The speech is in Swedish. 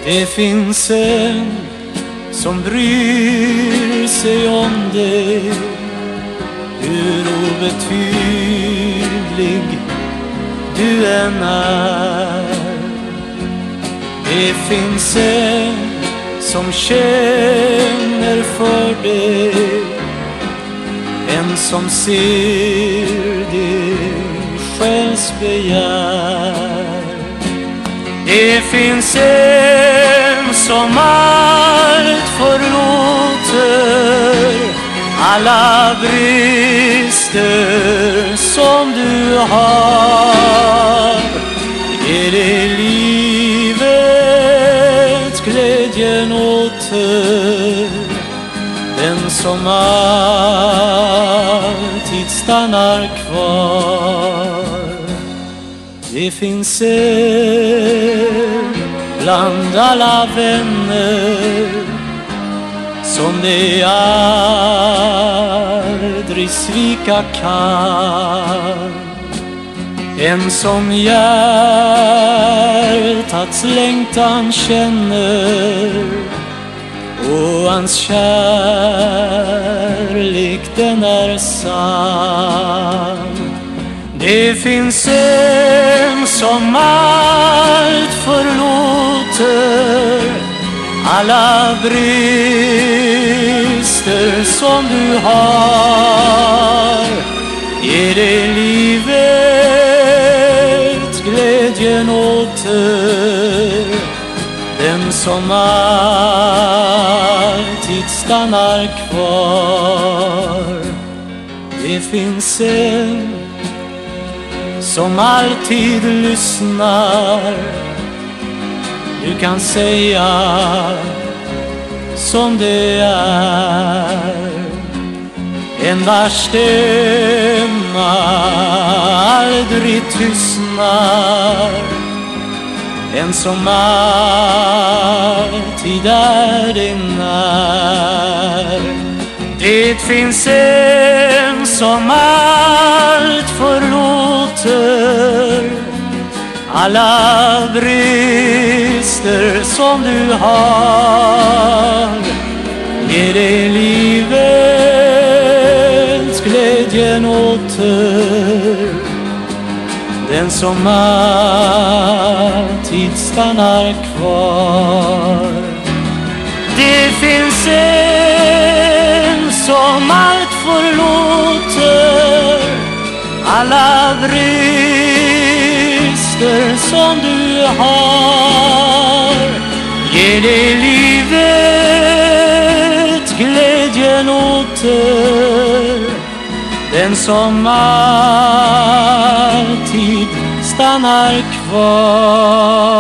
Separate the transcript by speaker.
Speaker 1: Det finns en som bryr sig om dig, hur obetydlig du än är. Det finns en som känner för dig, en som ser ditt själsbegär. Det finns en som allt förlåter, alla brister som du har. Ger dig livet, glädjen åter, den som alltid stannar kvar. Det finns en bland alla vänner som det aldrig svika kan. En som hjärtats längtan känner, och hans kärlek den är sann. Det finns en som allt förlåter, alla brister som du har. Ger dig livet, glädjen åter, den som alltid stannar kvar. Det finns en som alltid lyssnar, du kan säga som det är. En vars stämma aldrig tystnar, en som alltid är dig när. Det finns en som allt förlåter, alla brister som du har. Ger dig livet, glädjen åter, den som alltid stannar kvar. Det finns en som allt förlåter, alla brister som du har. Ger dig livet, glädjen åter, den som alltid stannar kvar.